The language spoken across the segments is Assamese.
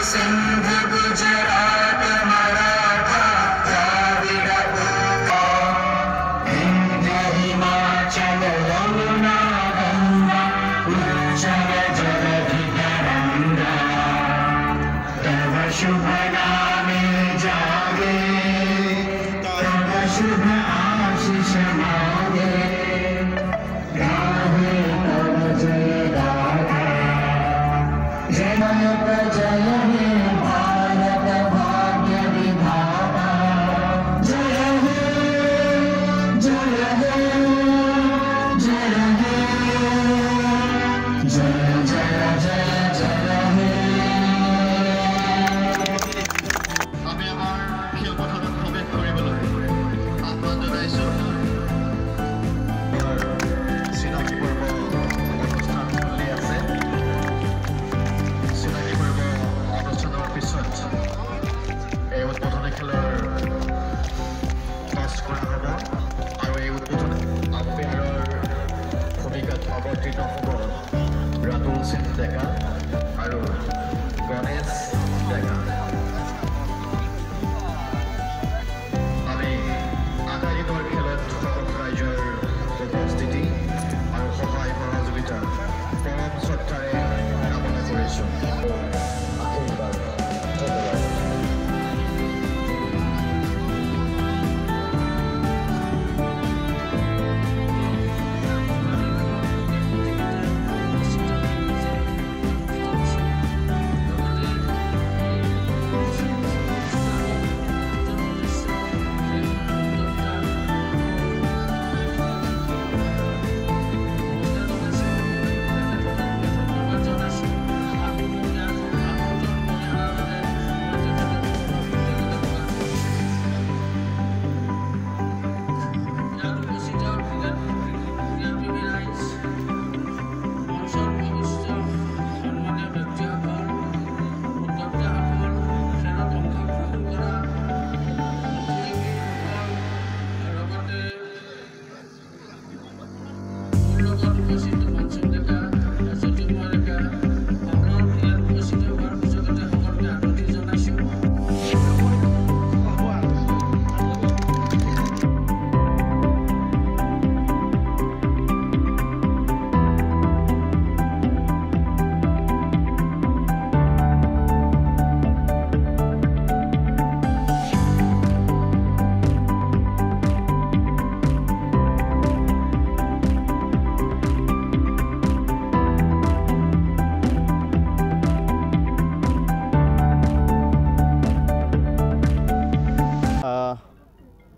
सिंध गुजरात मराठा द्राविड हिंद हिमाचल यमुना गंगा उच्चल जलधि तरंगा तव शुभ नामे जागे तव शुभ आशीष मांगे गाहे तव जय गाथा जनक जय हे भारत भाग्य विधाता जय हे जय हे जय हे जय जय जय जय हे আমি আমাৰ খেলপথাৰত প্ৰৱেশ কৰিবলৈ আহ্বান জনাইছোঁ চিনাকি পৰ্ব অনুষ্ঠান চলি আছে চিনাকি পৰ্ব অনুষ্ঠানৰ পিছত এই উদ্বোধনী খেলৰ টছ কৰা হ'ব আৰু এই উদ্বোধনী আম্পায়াৰৰ ভূমিকাত অৱতীৰ্ণ হ'ব ৰাতুল সিং ডেকা আৰু গণেশ ডেকা আমি আগামীৰ খেলত সকলো ৰাইজৰ উপস্থিতি আৰু সহায় সহযোগিতা পৰম শ্ৰদ্ধাৰে কামনা কৰিছোঁ আশীৰ্বাদ ধন্যবাদ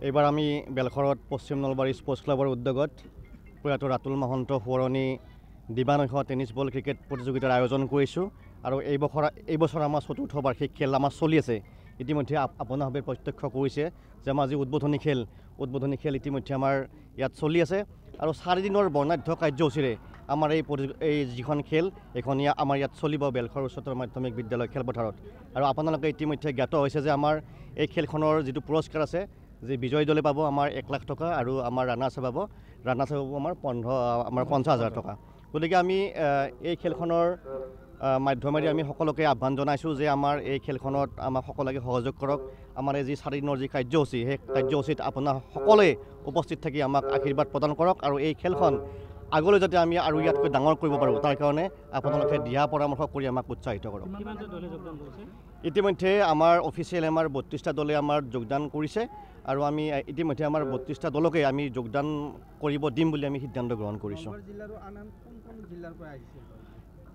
এইবাৰ আমি বেলখৰত পশ্চিম নলবাৰী স্পৰ্টছ ক্লাবৰ উদ্যোগত প্ৰয়াত ৰাতুল মহন্ত সোঁৱৰণী দিবানৈশ টেনিছ বল ক্ৰিকেট প্ৰতিযোগিতাৰ আয়োজন কৰিছোঁ আৰু এই বছৰ আমাৰ চতুৰ্থ বাৰ্ষিক খেল আমাৰ চলি আছে ইতিমধ্যে আপোনালোকে প্ৰত্যক্ষ কৰিছে যে আমাৰ যি উদ্বোধনী খেল ইতিমধ্যে আমাৰ ইয়াত চলি আছে আৰু 4 দিনৰ বৰ্ণাঢ্য কাৰ্যসূচীৰে আমাৰ এই যিখন খেল এইখন আমাৰ ইয়াত চলিব বেলখৰ উচ্চতৰ মাধ্যমিক বিদ্যালয় খেলপথাৰত আৰু আপোনালোকে ইতিমধ্যে জ্ঞাত হৈছে যে আমাৰ এই খেলখনৰ যিটো পুৰস্কাৰ আছে যে বিজয়ী দলে পাব আমাৰ 1 লাখ টকা আৰু আমাৰ ৰানাৰ্ছে পাব আমাৰ 50,000 টকা গতিকে আমি এই খেলখনৰ মাধ্যমেৰে আমি সকলোকে আহ্বান জনাইছোঁ যে আমাৰ এই খেলখনত আমাক সকলোকে সহযোগ কৰক আমাৰ এই যি 4 দিনৰ যি কাৰ্যসূচী সেই কাৰ্যসূচীত আপোনাৰ সকলোৱে উপস্থিত থাকি আমাক আশীৰ্বাদ প্ৰদান কৰক আৰু এই খেলখন আগলৈ যাতে আমি আৰু ইয়াতকৈ ডাঙৰ কৰিব পাৰোঁ তাৰ কাৰণে আপোনালোকে দিহা পৰামৰ্শ কৰি আমাক উৎসাহিত কৰক ইতিমধ্যে আমাৰ অফিচিয়েল আমাৰ 32টা দলে আমাৰ যোগদান কৰিছে আৰু আমি ইতিমধ্যে আমাৰ 32টা দলকে আমি যোগদান কৰিব দিম বুলি আমি সিদ্ধান্ত গ্ৰহণ কৰিছোঁ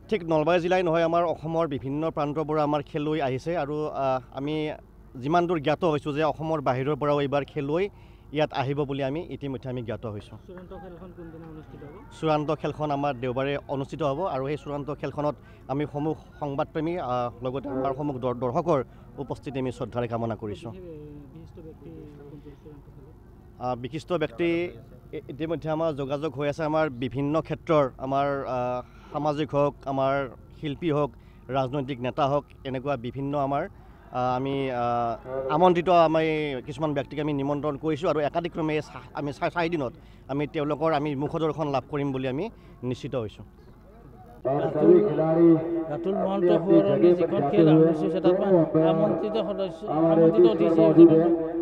ঠিক নলবাৰী জিলাই নহয় আমাৰ অসমৰ বিভিন্ন প্ৰান্তৰ পৰা আমাৰ খেলুৱৈ আহিছে আৰু আমি যিমান দূৰ জ্ঞাত হৈছোঁ যে অসমৰ বাহিৰৰ পৰাও এইবাৰ খেলুৱৈ ইয়াত আহিব বুলি আমি ইতিমধ্যে আমি জ্ঞাত হৈছোঁ চূড়ান্ত খেলখন আমাৰ দেওবাৰে অনুষ্ঠিত হ'ব আৰু এই চূড়ান্ত খেলখনত আমি সমূহ সংবাদপ্ৰেমী লগতে আমাৰ সমূহ দৰ্শকৰ উপস্থিতি আমি শ্ৰদ্ধাৰে কামনা কৰিছোঁ বিশিষ্ট ব্যক্তি ইতিমধ্যে আমাৰ যোগাযোগ হৈ আছে আমাৰ বিভিন্ন ক্ষেত্ৰৰ আমাৰ সামাজিক হোক আমাৰ শিল্পী হোক ৰাজনৈতিক নেতা হোক এনেকুৱা বিভিন্ন আমাৰ আমি আমন্ত্ৰিত আমি কিছুমান ব্যক্তিক আমি নিমন্ত্ৰণ কৰিছোঁ আৰু একাধিক্ৰমে আমি 4 দিনত আমি তেওঁলোকৰ আমি মুখদৰ্শন লাভ কৰিম বুলি আমি নিশ্চিত হৈছোঁ ৰাতুল মহন্ত সোঁৱৰণী যিখন খেল আৰম্ভ হৈছে তাত আমন্ত্ৰিত অতিথি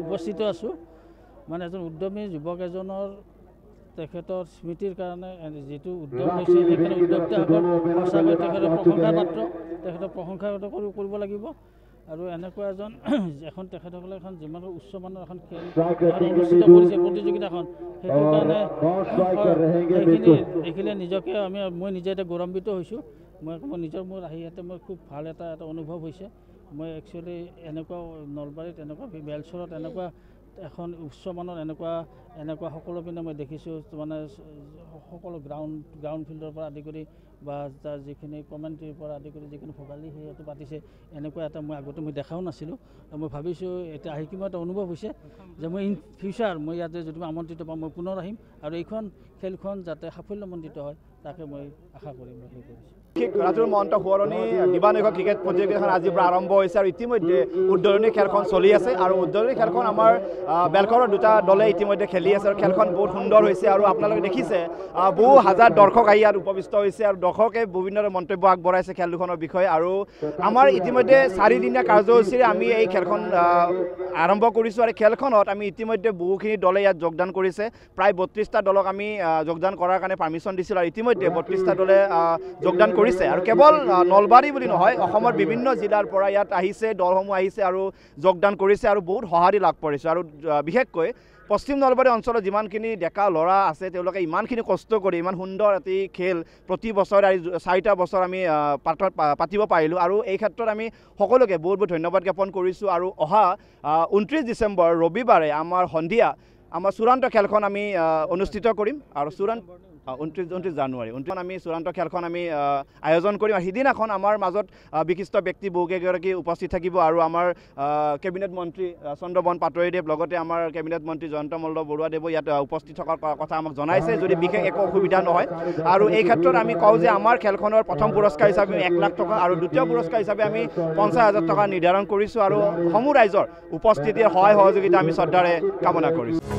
উপস্থিত আছোঁ মানে এজন উদ্যমী যুৱক এজনৰ তেখেতৰ স্মৃতিৰ কাৰণে যিটো উদ্যম হৈছে সেইকাৰণে উদ্যোক্তাসকল সঁচাকৈ তেখেতৰ প্ৰশংসাৰ পাত্ৰ তেখেতৰ প্ৰশংসা কৰিব লাগিব আৰু এনেকুৱা এখন তেখেতসকলে এখন যিমান উচ্চমানৰ এখন খেল অনুষ্ঠিত কৰিছে প্ৰতিযোগিতাখন সেইটো কাৰণে দেখিলে নিজকে মই নিজে এতিয়া গৌৰৱান্বিত হৈছোঁ মই নিজৰ মোৰ আহি ইয়াতে মই খুব ভাল এটা অনুভৱ হৈছে মই একচুৱেলি এনেকুৱা নলবাৰীত এনেকুৱা বেলচৰত এনেকুৱা এখন উচ্চমানৰ এনেকুৱা সকলো পিনে মই দেখিছোঁ মানে সকলো গ্ৰাউণ্ড ফিল্ডৰ পৰা আদি কৰি বা তাৰ যিখিনি কমেণ্ট্ৰিৰ পৰা আদি কৰি যিখিনি ভোগালী সেইটো পাতিছে এনেকুৱা এটা মই আগতে দেখাও নাছিলোঁ মই ভাবিছোঁ এতিয়া আহি কিমান এটা অনুভৱ হৈছে যে মই ইন ফিউচাৰ মই ইয়াতে যদি মই আমন্ত্ৰিত পাওঁ মই পুনৰ আহিম আৰু এইখন খেলখন যাতে সাফল্যমণ্ডিত হয় তাকে মই আশা কৰিম সেই কৰিছোঁ ৰাতুল মহন্ত সোঁৱৰণী দিবানৈশ ক্ৰিকেট প্ৰতিযোগিতাখন আজিৰ পৰা আৰম্ভ হৈছে আৰু ইতিমধ্যে উদ্বোধনী খেলখন চলি আছে আৰু উদ্বোধনী খেলখন আমাৰ বেলখৰৰ দুটা দলে ইতিমধ্যে খেলি আছে আৰু খেলখন বহুত সুন্দৰ হৈছে আৰু আপোনালোকে দেখিছে বহু হাজাৰ দৰ্শক আহি ইয়াত উপস্থিত হৈছে আৰু দৰ্শকে বিভিন্ন মন্তব্য আগবঢ়াইছে খেল দুখনৰ বিষয়ে আৰু আমাৰ ইতিমধ্যে 4 দিনীয়া কাৰ্যসূচীৰে আমি এই খেলখন আৰম্ভ কৰিছোঁ আৰু খেলখনত আমি ইতিমধ্যে বহুখিনি দলে ইয়াত যোগদান কৰিছে প্ৰায় 32টা দলক আমি যোগদান কৰাৰ কাৰণে পাৰ্মিশ্যন দিছিলোঁ আৰু ইতিমধ্যে 32টা দলে যোগদান কৰিছে আৰু কেৱল নলবাৰী বুলি নহয় অসমৰ বিভিন্ন জিলাৰ পৰা ইয়াত আহিছে দলসমূহ আহিছে আৰু যোগদান কৰিছে আৰু বহুত সঁহাৰি লাভ কৰিছে আৰু বিশেষকৈ পশ্চিম নলবাৰী অঞ্চলত যিমানখিনি ডেকা ল'ৰা আছে তেওঁলোকে ইমানখিনি কষ্ট কৰি ইমান সুন্দৰ এটি খেল প্ৰতি বছৰে 4টা বছৰ আমি পাতিব পাৰিলোঁ আৰু এই ক্ষেত্ৰত আমি সকলোকে বহুত বহুত ধন্যবাদ জ্ঞাপন কৰিছোঁ আৰু অহা 29 ডিচেম্বৰ ৰবিবাৰে আমাৰ সন্ধিয়া আমাৰ চূড়ান্ত খেলখন আমি অনুষ্ঠিত কৰিম আৰু 29 জানুৱাৰী আমি চূড়ান্ত খেলখন আমি আয়োজন কৰিম আৰু সিদিনাখন আমাৰ মাজত বিশিষ্ট ব্যক্তি বহুকেইগৰাকী উপস্থিত থাকিব আৰু আমাৰ কেবিনেট মন্ত্ৰী চন্দ্ৰবন পাটোৱাৰীদেৱ লগতে আমাৰ কেবিনেট মন্ত্ৰী জয়ন্ত মল্ল বৰুৱাদেৱ ইয়াত উপস্থিত থকাৰ কথা আমাক জনাইছে যদি বিশেষ একো অসুবিধা নহয় আৰু এই ক্ষেত্ৰত আমি কওঁ যে আমাৰ খেলখনৰ প্ৰথম পুৰস্কাৰ হিচাপে 1 লাখ টকা আৰু দ্বিতীয় পুৰস্কাৰ হিচাপে আমি 50,000 টকা নিৰ্ধাৰণ কৰিছোঁ আৰু সমূহ ৰাইজৰ উপস্থিতিৰ সহায় সহযোগিতা আমি শ্ৰদ্ধাৰে কামনা কৰিছোঁ